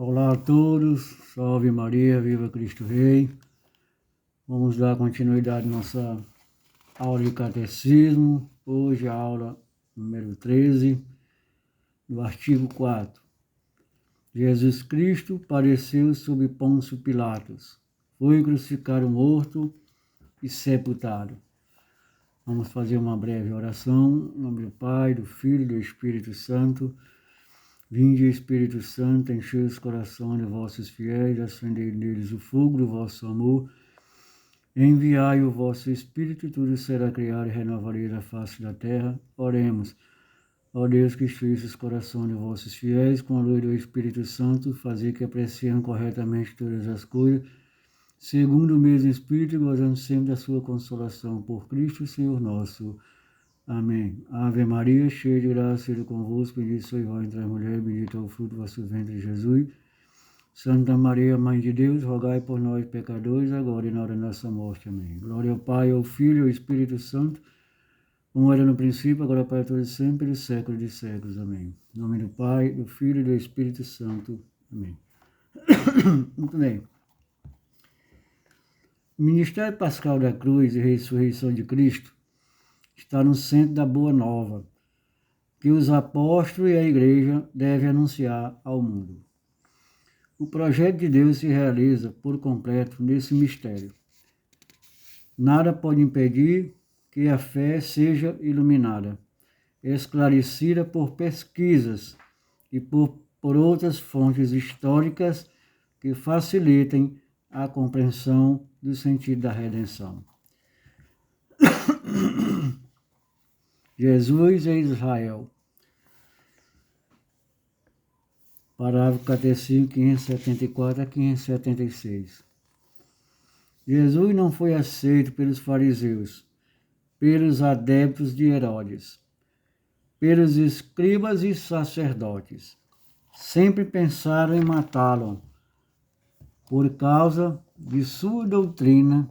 Olá a todos, salve Maria, viva Cristo Rei. Vamos dar continuidade à nossa aula de catecismo. Hoje a aula número 13, do artigo 4. Jesus Cristo padeceu sob Pôncio Pilatos, foi crucificado, morto e sepultado. Vamos fazer uma breve oração, em nome do Pai, do Filho e do Espírito Santo. Vinde, Espírito Santo, enchei os corações de vossos fiéis, acendei neles o fogo do vosso amor. Enviai o vosso Espírito, e tudo será criado e renovareis a face da terra. Oremos. Ó Deus, que instruísse os corações de vossos fiéis, com a luz do Espírito Santo, fazer que apreciem corretamente todas as coisas, segundo o mesmo Espírito, e gozando sempre da sua consolação. Por Cristo, Senhor nosso. Amém. Ave Maria, cheia de graça, Senhor convosco, bendita sois vós entre as mulheres, bendito é o fruto do vosso ventre, Jesus. Santa Maria, Mãe de Deus, rogai por nós, pecadores, agora e na hora da nossa morte. Amém. Glória ao Pai, ao Filho e ao Espírito Santo, como era no princípio, agora para todos sempre, e dos séculos de séculos. Amém. Em nome do Pai, do Filho e do Espírito Santo. Amém. Muito bem. O ministério pascal da cruz e ressurreição de Cristo está no centro da Boa Nova, que os apóstolos e a Igreja devem anunciar ao mundo. O projeto de Deus se realiza por completo nesse mistério. Nada pode impedir que a fé seja iluminada, esclarecida por pesquisas e por outras fontes históricas que facilitem a compreensão do sentido da redenção. Jesus e Israel. Parágrafo Catecismo 574 a 576. Jesus não foi aceito pelos fariseus, pelos adeptos de Herodes, pelos escribas e sacerdotes. Sempre pensaram em matá-lo por causa de sua doutrina,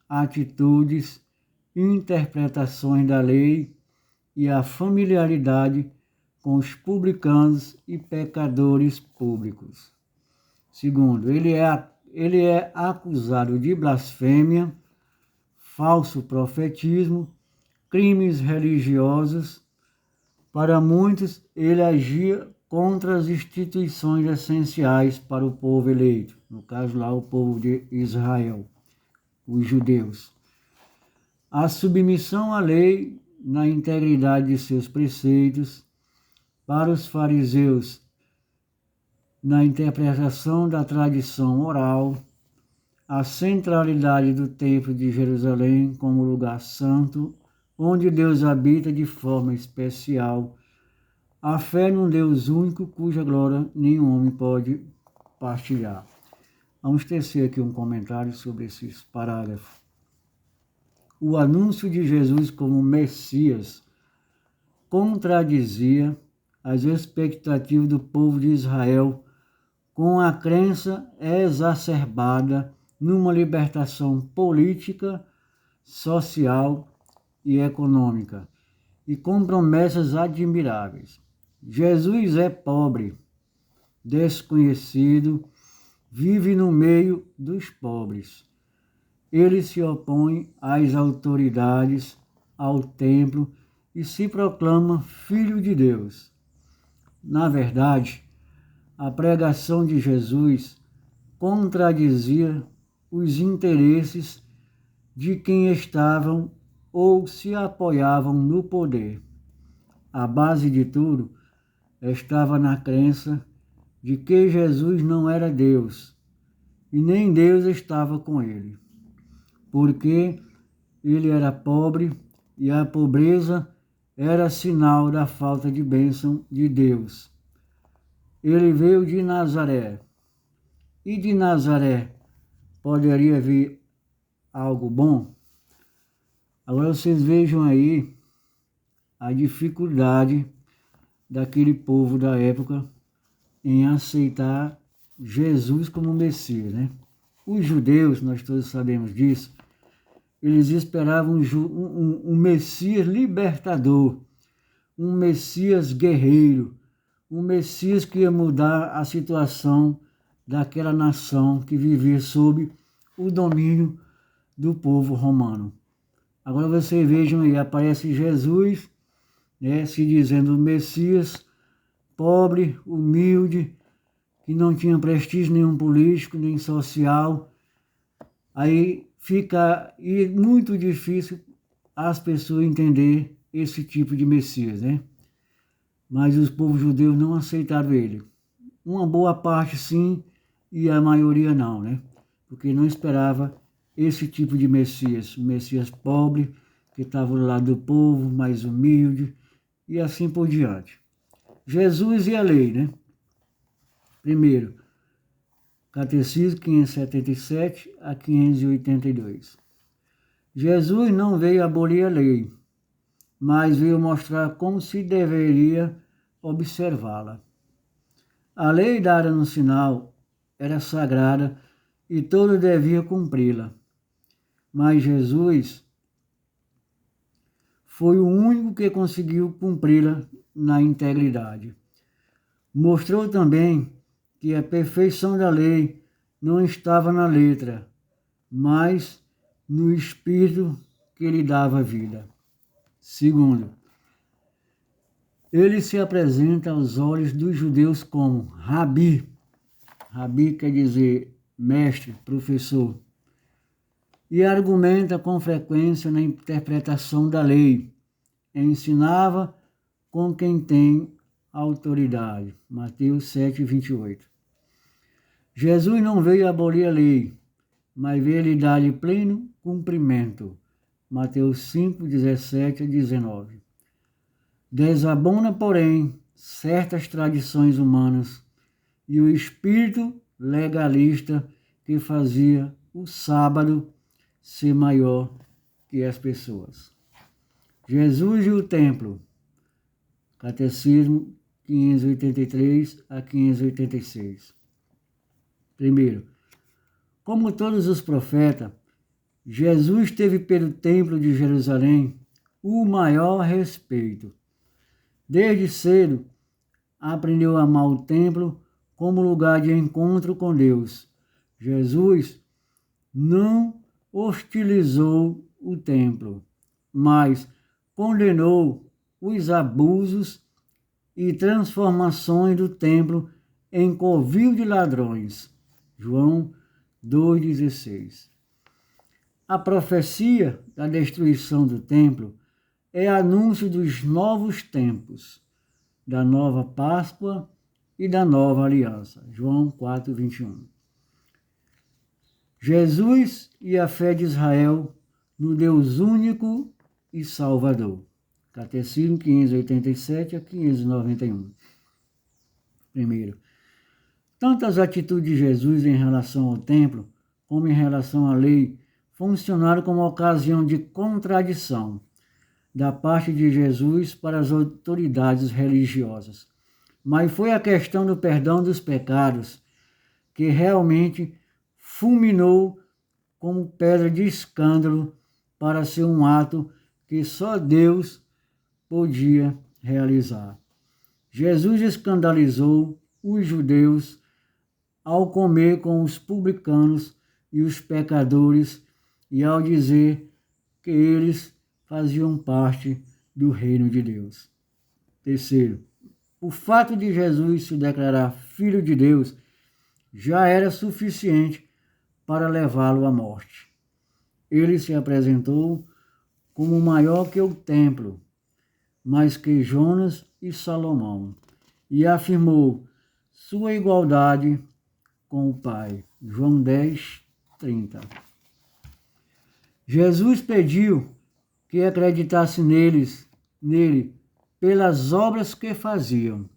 atitudes, interpretações da lei e a familiaridade com os publicanos e pecadores públicos. Segundo, ele é acusado de blasfêmia, falso profetismo, crimes religiosos. Para muitos, ele agia contra as instituições essenciais para o povo eleito, no caso lá o povo de Israel, os judeus. A submissão à lei na integridade de seus preceitos, para os fariseus, na interpretação da tradição oral, a centralidade do Templo de Jerusalém como lugar santo, onde Deus habita de forma especial, a fé num Deus único, cuja glória nenhum homem pode partilhar. Vamos tecer aqui um comentário sobre esses parágrafos. O anúncio de Jesus como Messias contradizia as expectativas do povo de Israel com a crença exacerbada numa libertação política, social e econômica, e com promessas admiráveis. Jesus é pobre, desconhecido, vive no meio dos pobres. Ele se opõe às autoridades, ao templo e se proclama filho de Deus. Na verdade, a pregação de Jesus contradizia os interesses de quem estavam ou se apoiavam no poder. A base de tudo estava na crença de que Jesus não era Deus e nem Deus estava com ele, porque ele era pobre e a pobreza era sinal da falta de bênção de Deus. Ele veio de Nazaré, e de Nazaré poderia vir algo bom? Agora vocês vejam aí a dificuldade daquele povo da época em aceitar Jesus como Messias, né? Os judeus, nós todos sabemos disso, eles esperavam um Messias libertador, um Messias guerreiro, um Messias que ia mudar a situação daquela nação que vivia sob o domínio do povo romano. Agora vocês vejam aí, aparece Jesus, né, se dizendo o Messias, pobre, humilde, que não tinha prestígio nenhum político, nem social. Aí fica muito difícil as pessoas entender esse tipo de Messias, né? Mas os povos judeus não aceitaram ele. Uma boa parte sim, e a maioria não, né? Porque não esperava esse tipo de Messias, um Messias pobre, que estava do lado do povo, mais humilde, e assim por diante. Jesus e a lei, né? Primeiro, Catecismo 577 a 582. Jesus não veio abolir a lei, mas veio mostrar como se deveria observá-la. A lei dada no sinal era sagrada e todos deviam cumpri-la. Mas Jesus foi o único que conseguiu cumpri-la na integridade. Mostrou também que a perfeição da lei não estava na letra, mas no espírito que lhe dava vida. Segundo, ele se apresenta aos olhos dos judeus como Rabi. Rabi quer dizer mestre, professor. E argumenta com frequência na interpretação da lei. Ensinava com quem tem autoridade. Mateus 7, 28. Jesus não veio abolir a lei, mas veio lhe dar-lhe pleno cumprimento. Mateus 5, 17 a 19. Desabona, porém, certas tradições humanas e o espírito legalista que fazia o sábado ser maior que as pessoas. Jesus e o templo. Catecismo 583 a 586. Primeiro, como todos os profetas, Jesus teve pelo templo de Jerusalém o maior respeito. Desde cedo, aprendeu a amar o templo como lugar de encontro com Deus. Jesus não hostilizou o templo, mas condenou os abusos e transformações do templo em covil de ladrões. João 2,16. A profecia da destruição do templo é anúncio dos novos tempos, da nova Páscoa e da nova aliança. João 4,21. Jesus e a fé de Israel no Deus único e Salvador. Catecismo 587 a 591. Primeiro, tanto as atitudes de Jesus em relação ao templo, como em relação à lei, funcionaram como ocasião de contradição da parte de Jesus para as autoridades religiosas. Mas foi a questão do perdão dos pecados que realmente fulminou como pedra de escândalo para ser um ato que só Deus podia realizar. Jesus escandalizou os judeus ao comer com os publicanos e os pecadores e ao dizer que eles faziam parte do reino de Deus. Terceiro, o fato de Jesus se declarar filho de Deus já era suficiente para levá-lo à morte. Ele se apresentou como maior que o templo, mais que Jonas e Salomão, e afirmou sua igualdade com o Pai. João 10, 30. Jesus pediu que acreditasse nele pelas obras que faziam.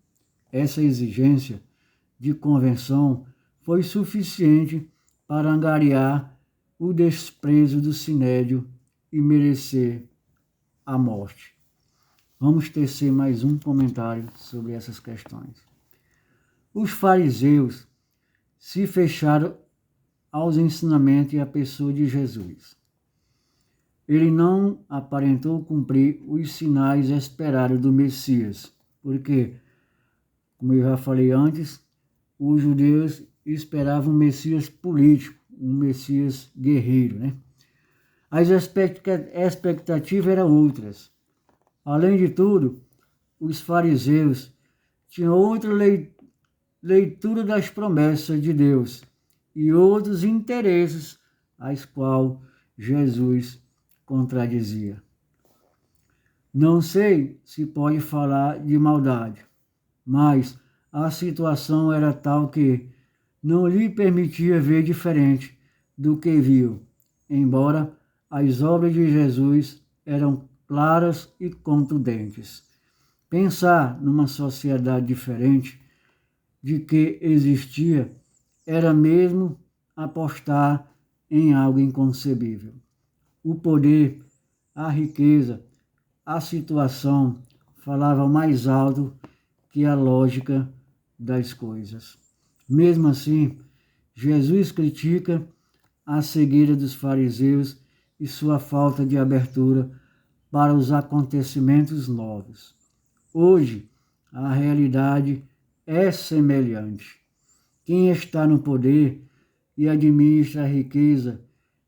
Essa exigência de conversão foi suficiente para angariar o desprezo do sinédrio e merecer a morte. Vamos tecer mais um comentário sobre essas questões. Os fariseus se fecharam aos ensinamentos e à pessoa de Jesus. Ele não aparentou cumprir os sinais esperados do Messias, porque como eu já falei antes, os judeus esperavam um Messias político, um Messias guerreiro, né? As expectativas eram outras. Além de tudo, os fariseus tinham outra leitura das promessas de Deus e outros interesses, as quais Jesus contradizia. Não sei se pode falar de maldade, mas a situação era tal que não lhe permitia ver diferente do que viu, embora as obras de Jesus eram claras e contundentes. Pensar numa sociedade diferente de que existia era mesmo apostar em algo inconcebível. O poder, a riqueza, a situação falavam mais alto que a lógica das coisas. Mesmo assim, Jesus critica a cegueira dos fariseus e sua falta de abertura para os acontecimentos novos. Hoje, a realidade é semelhante. Quem está no poder e administra a riqueza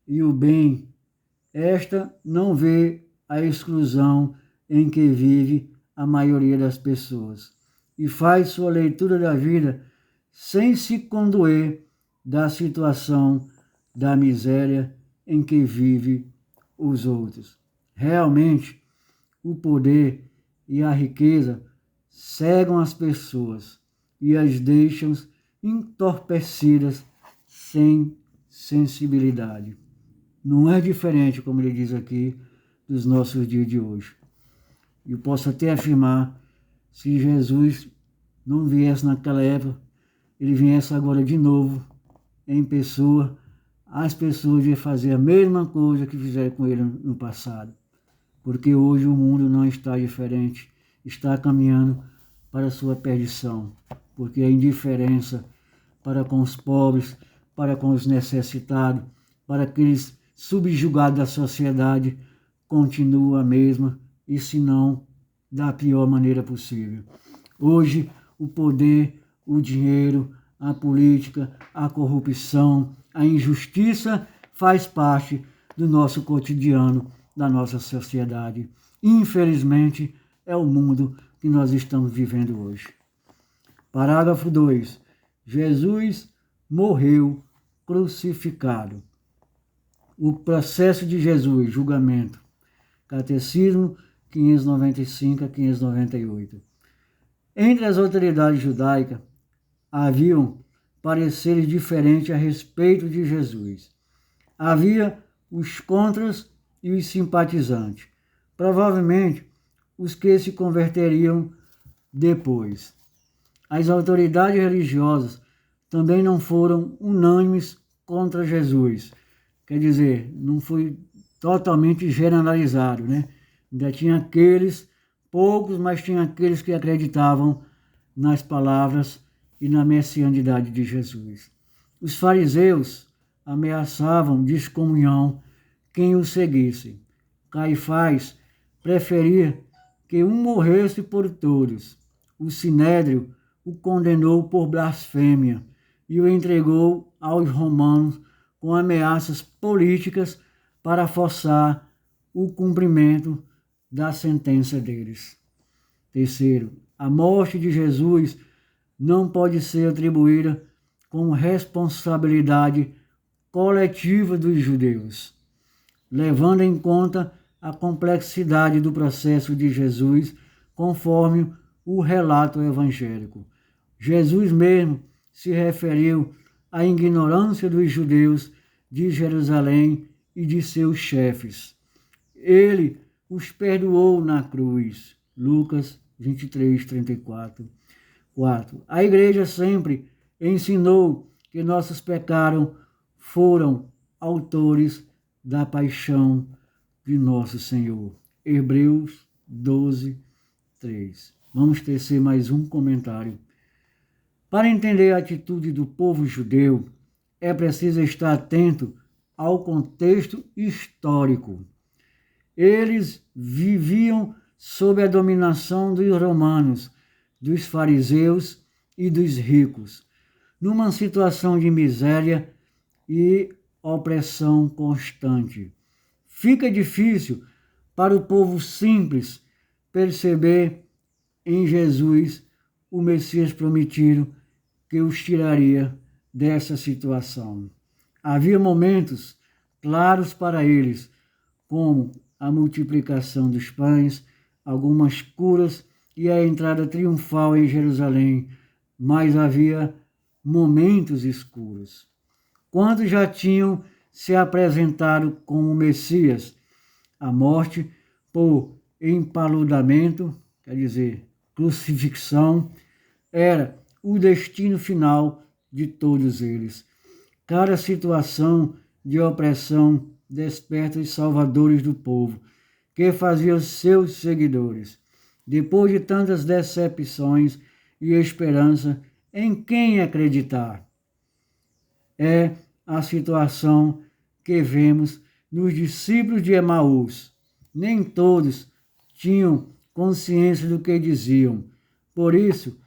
e o bem, esta não vê a exclusão em que vive a maioria das pessoas e faz sua leitura da vida sem se condoer da situação da miséria em que vive os outros. Realmente, o poder e a riqueza cegam as pessoas e as deixam entorpecidas sem sensibilidade. Não é diferente, como ele diz aqui, dos nossos dias de hoje. Eu posso até afirmar, se Jesus não viesse naquela época, ele viesse agora de novo, em pessoa, as pessoas iam fazer a mesma coisa que fizeram com ele no passado. Porque hoje o mundo não está diferente, está caminhando para a sua perdição. Porque a indiferença para com os pobres, para com os necessitados, para aqueles subjugados da sociedade, continua a mesma, e se não, da pior maneira possível. Hoje, o poder, o dinheiro, a política, a corrupção, a injustiça faz parte do nosso cotidiano, da nossa sociedade. Infelizmente, é o mundo que nós estamos vivendo hoje. Parágrafo 2. Jesus morreu crucificado. O processo de Jesus, julgamento. Catecismo 595 a 598. Entre as autoridades judaicas, haviam pareceres diferentes a respeito de Jesus. Havia os contras e os simpatizantes, provavelmente os que se converteriam depois. As autoridades religiosas também não foram unânimes contra Jesus. Quer dizer, não foi totalmente generalizado, né? Ainda tinha aqueles, poucos, mas tinha aqueles que acreditavam nas palavras e na messianidade de Jesus. Os fariseus ameaçavam de excomunhão quem o seguisse. Caifás preferia que um morresse por todos. O sinédrio o condenou por blasfêmia e o entregou aos romanos com ameaças políticas para forçar o cumprimento da sentença deles. Terceiro, a morte de Jesus não pode ser atribuída como responsabilidade coletiva dos judeus, levando em conta a complexidade do processo de Jesus, conforme o relato evangélico. Jesus mesmo se referiu à ignorância dos judeus de Jerusalém e de seus chefes. Ele os perdoou na cruz. Lucas 23, 34. 4. A igreja sempre ensinou que nossos pecados foram autores da paixão de nosso Senhor. Hebreus 12, 3. Vamos tecer mais um comentário. Para entender a atitude do povo judeu, é preciso estar atento ao contexto histórico. Eles viviam sob a dominação dos romanos, dos fariseus e dos ricos, numa situação de miséria e opressão constante. Fica difícil para o povo simples perceber em Jesus o Messias prometido que os tiraria dessa situação. Havia momentos claros para eles, como a multiplicação dos pães, algumas curas e a entrada triunfal em Jerusalém, mas havia momentos escuros. Quando já tinham se apresentado como Messias, a morte por empaludamento, quer dizer, crucifixão, era o destino final de todos eles. Cada situação de opressão desperta os salvadores do povo, que faziam seus seguidores. Depois de tantas decepções e esperança, em quem acreditar? É a situação que vemos nos discípulos de Emaús. Nem todos tinham consciência do que diziam. Por isso,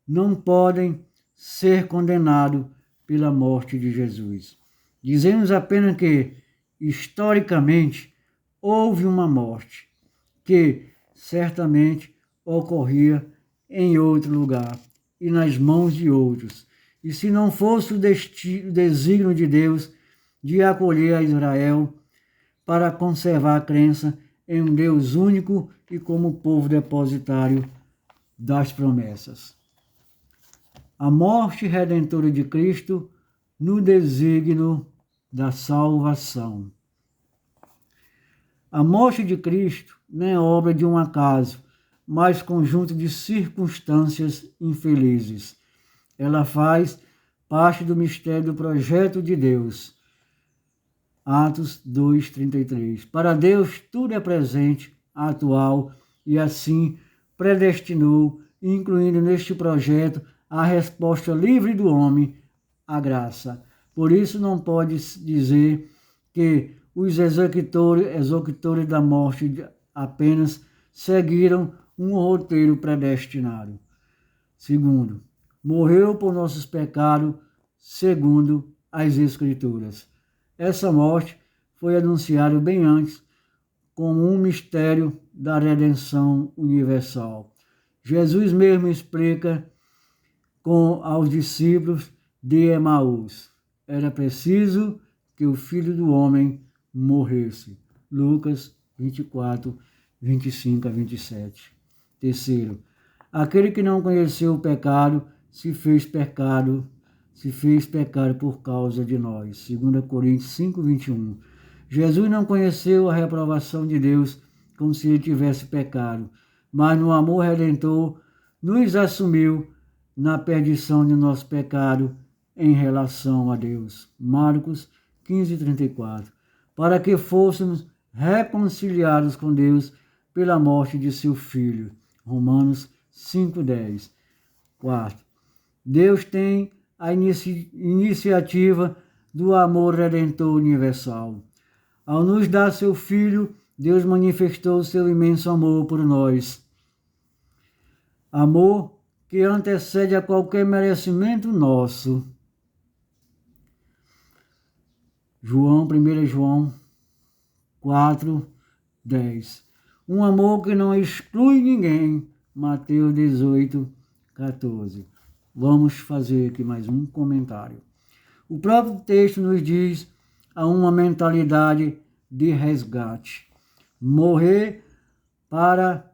não podem ser condenados pela morte de Jesus. Dizemos apenas que, historicamente, houve uma morte que certamente ocorria em outro lugar e nas mãos de outros. E se não fosse o desígnio de Deus de acolher a Israel para conservar a crença em um Deus único e como povo depositário das promessas. A morte redentora de Cristo no desígnio da salvação. A morte de Cristo não é obra de um acaso, mas conjunto de circunstâncias infelizes. Ela faz parte do mistério do projeto de Deus. Atos 2:33. Para Deus tudo é presente, atual, e assim predestinou, incluindo neste projeto a resposta livre do homem à graça. Por isso não pode dizer que os executores da morte apenas seguiram um roteiro predestinado. Segundo, morreu por nossos pecados, segundo as Escrituras. Essa morte foi anunciada bem antes como um mistério da redenção universal. Jesus mesmo explica aos discípulos de Emaús: era preciso que o Filho do Homem morresse. Lucas 24, 25 a 27. Terceiro, aquele que não conheceu o pecado se fez pecado por causa de nós. 2 Coríntios 5, 21. Jesus não conheceu a reprovação de Deus como se ele tivesse pecado, mas no amor redentor nos assumiu na perdição de nosso pecado em relação a Deus. Marcos 15, 34. Para que fôssemos reconciliados com Deus pela morte de seu Filho. Romanos 5, 10. Quarto, Deus tem a iniciativa do amor redentor universal. Ao nos dar seu Filho, Deus manifestou seu imenso amor por nós. Amor que antecede a qualquer merecimento nosso. 1 João 4, 10. Um amor que não exclui ninguém. Mateus 18, 14. Vamos fazer aqui mais um comentário. O próprio texto nos diz a uma mentalidade de resgate. Morrer para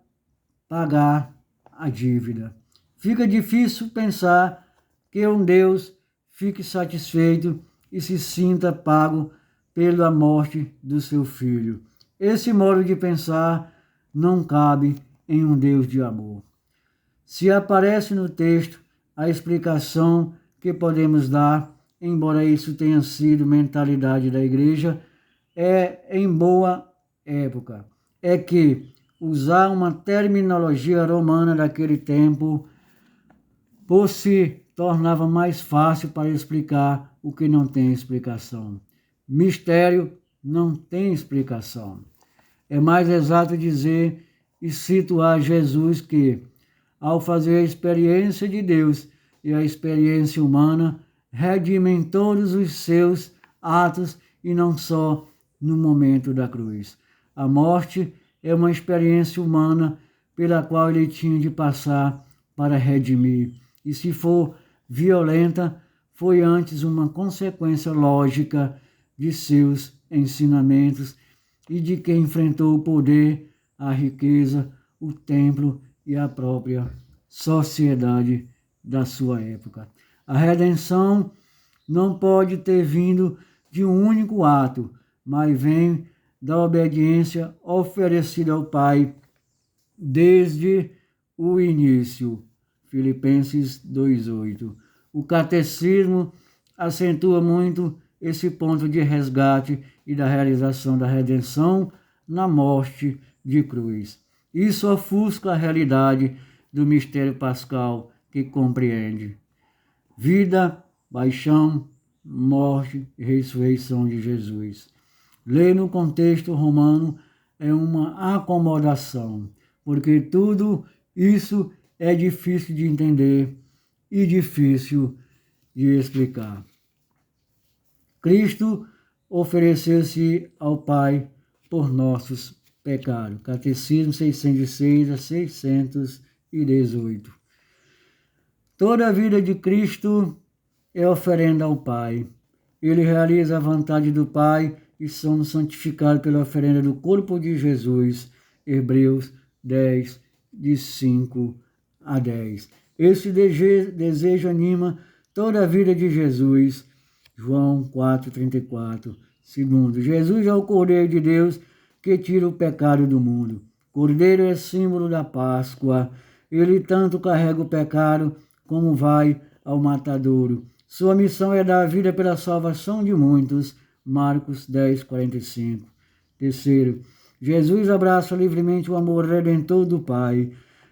pagar a dívida. Fica difícil pensar que um Deus fique satisfeito e se sinta pago pela morte do seu filho. Esse modo de pensar não cabe em um Deus de amor. Se aparece no texto a explicação que podemos dar, embora isso tenha sido mentalidade da igreja, em boa época, é que usar uma terminologia romana daquele tempo se tornava mais fácil para explicar o que não tem explicação. Mistério não tem explicação. É mais exato dizer e situar Jesus que, ao fazer a experiência de Deus e a experiência humana redimem todos os seus atos e não só no momento da cruz. A morte é uma experiência humana pela qual ele tinha de passar para redimir. E se for violenta, foi antes uma consequência lógica de seus ensinamentos e de quem enfrentou o poder, a riqueza, o templo e a própria sociedade da sua época. A redenção não pode ter vindo de um único ato, mas vem da obediência oferecida ao Pai desde o início. Filipenses 2:8. O catecismo acentua muito esse ponto de resgate e da realização da redenção na morte de cruz. Isso ofusca a realidade do mistério pascal que compreende vida, paixão, morte e ressurreição de Jesus. Ler no contexto romano é uma acomodação, porque tudo isso é difícil de entender e difícil de explicar. Cristo ofereceu-se ao Pai por nossos pecados. Catecismo 606 a 618. Toda a vida de Cristo é oferenda ao Pai. Ele realiza a vontade do Pai e somos santificados pela oferenda do corpo de Jesus. Hebreus 10, de 5 a 10. Esse desejo anima toda a vida de Jesus. João 4:34. Segundo, Jesus é o Cordeiro de Deus que tira o pecado do mundo. Cordeiro é símbolo da Páscoa. Ele tanto carrega o pecado como vai ao matadouro. Sua missão é dar a vida pela salvação de muitos. Marcos 10:45. Terceiro, Jesus abraça livremente o amor redentor do Pai.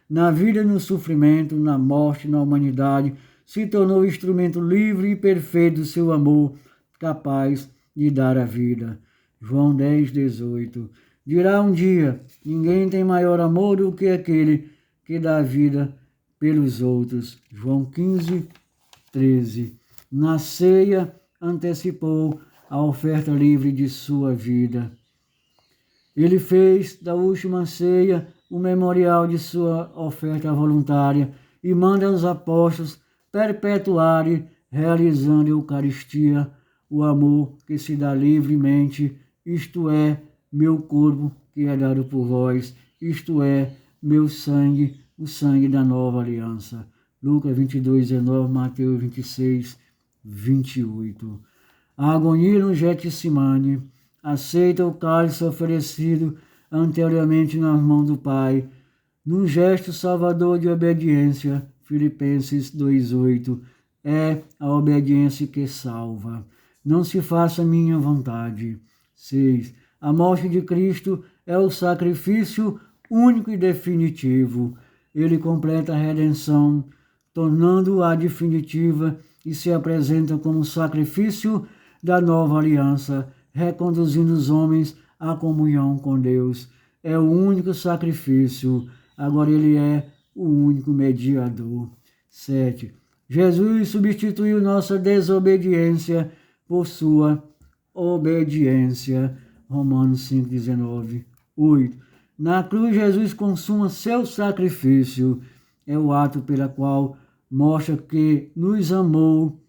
Na vida e no sofrimento, na morte, na humanidade, se tornou instrumento livre e perfeito do seu amor, capaz de dar a vida. João 10:18. Dirá um dia, ninguém tem maior amor do que aquele que dá a vida pelos outros. João 15:13. Na ceia, antecipou a oferta livre de sua vida. Ele fez da última ceia o memorial de sua oferta voluntária e manda aos apóstolos perpetuarem, realizando a Eucaristia, o amor que se dá livremente, isto é, meu corpo que é dado por vós, isto é, meu sangue, o sangue da nova aliança. Lucas 22:19, Mateus 26:28. A agonia no Getsemane, aceita o cálice oferecido anteriormente nas mãos do Pai, num gesto salvador de obediência. Filipenses 2:8. É a obediência que salva. Não se faça minha vontade. 6. A morte de Cristo é o sacrifício único e definitivo. Ele completa a redenção, tornando-a definitiva e se apresenta como sacrifício da nova aliança, reconduzindo os homens à comunhão com Deus. É o único sacrifício. Agora ele é o único mediador. 7. Jesus substituiu nossa desobediência por sua obediência. Romanos 5:19. 8. Na cruz, Jesus consuma seu sacrifício. É o ato pela qual mostra que nos amou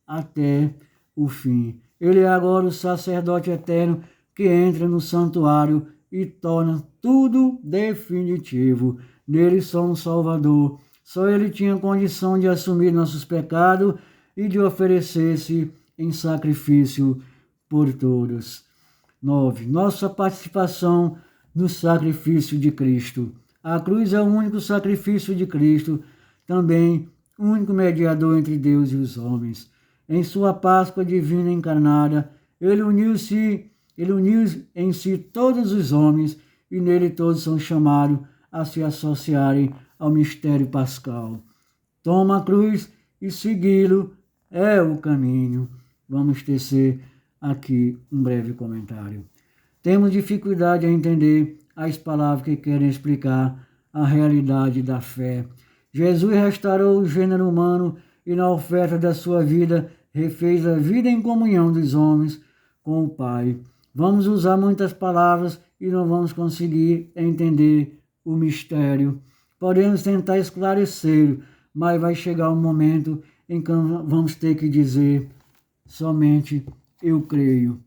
até o fim. Ele é agora o sacerdote eterno que entra no santuário e torna tudo definitivo. Nele somos Salvador. Só ele tinha condição de assumir nossos pecados e de oferecer-se em sacrifício por todos. 9. Nossa participação no sacrifício de Cristo. A cruz é o único sacrifício de Cristo, também o único mediador entre Deus e os homens. Em sua Páscoa divina encarnada, ele uniu em si todos os homens e nele todos são chamados a se associarem ao mistério pascal. Toma a cruz e segui-lo é o caminho. Vamos tecer aqui um breve comentário. Temos dificuldade a entender as palavras que querem explicar a realidade da fé. Jesus restaurou o gênero humano e na oferta da sua vida refez a vida em comunhão dos homens com o Pai. Vamos usar muitas palavras e não vamos conseguir entender o mistério. Podemos tentar esclarecê-lo, mas vai chegar um momento em que vamos ter que dizer somente eu creio.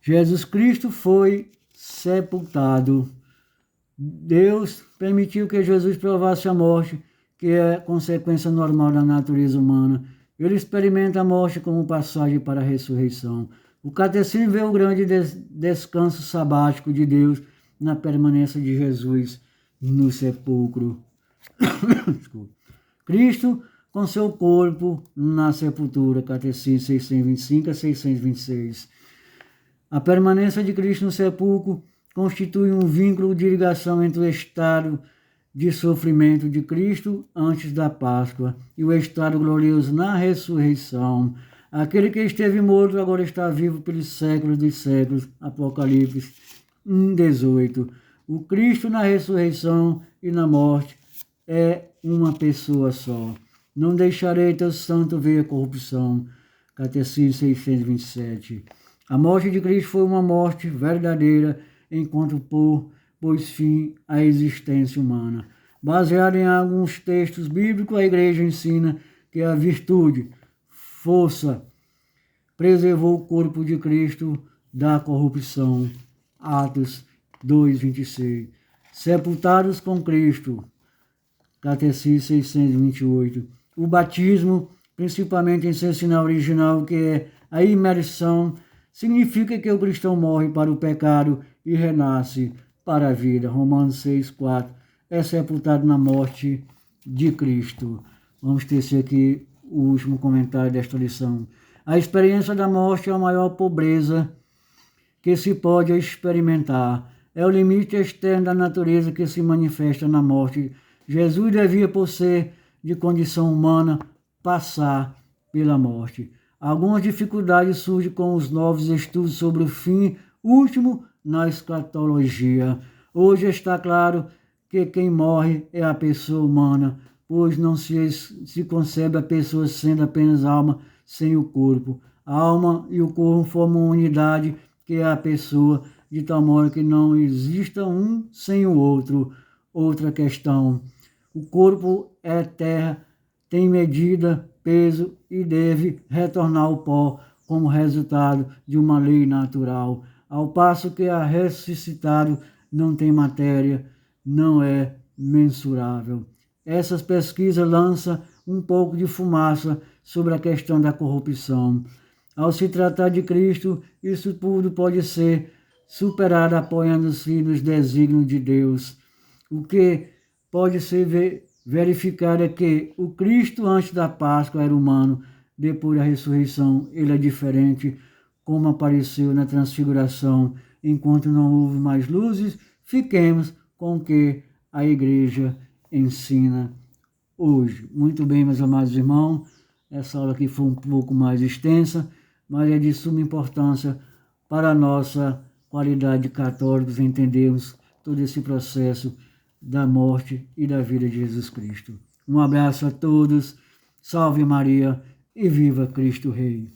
Jesus Cristo foi sepultado. Deus permitiu que Jesus provasse a morte, que é consequência normal da natureza humana. Ele experimenta a morte como passagem para a ressurreição. O catecismo vê o grande descanso sabático de Deus na permanência de Jesus no sepulcro. Cristo com seu corpo na sepultura, Catecismo 625 a 626. A permanência de Cristo no sepulcro constitui um vínculo de ligação entre o estado de sofrimento de Cristo antes da Páscoa e o estado glorioso na ressurreição. Aquele que esteve morto agora está vivo pelos séculos dos séculos. Apocalipse 1:18. O Cristo na ressurreição e na morte é uma pessoa só. Não deixarei teu santo ver a corrupção. Catecismo 627. A morte de Cristo foi uma morte verdadeira, enquanto pôs fim à existência humana. Baseado em alguns textos bíblicos, a Igreja ensina que a virtude, força, preservou o corpo de Cristo da corrupção. Atos 2:26. Sepultados com Cristo. Catecismo 628. O batismo, principalmente em seu sinal original, que é a imersão, significa que o cristão morre para o pecado e renasce para a vida. Romanos 6:4. É sepultado na morte de Cristo. Vamos tecer aqui o último comentário desta lição. A experiência da morte é a maior pobreza que se pode experimentar. É o limite externo da natureza que se manifesta na morte. Jesus devia, por ser de condição humana, passar pela morte. Algumas dificuldades surgem com os novos estudos sobre o fim último na escatologia. Hoje está claro que quem morre é a pessoa humana, pois não se concebe a pessoa sendo apenas alma sem o corpo. A alma e o corpo formam uma unidade que é a pessoa, de tal modo que não exista um sem o outro. Outra questão. O corpo é terra, tem medida, peso e deve retornar ao pó como resultado de uma lei natural, ao passo que a ressuscitado não tem matéria, não é mensurável. Essas pesquisas lançam um pouco de fumaça sobre a questão da corrupção. Ao se tratar de Cristo, isso tudo pode ser superado apoiando-se nos desígnios de Deus. O que pode ser verificado é que o Cristo antes da Páscoa era humano, depois da ressurreição ele é diferente, como apareceu na transfiguração. Enquanto não houve mais luzes, fiquemos com o que a Igreja ensina hoje. Muito bem, meus amados irmãos, essa aula aqui foi um pouco mais extensa, mas é de suma importância para a nossa qualidade de católicos entendermos todo esse processo da morte e da vida de Jesus Cristo. Um abraço a todos, salve Maria e viva Cristo Rei.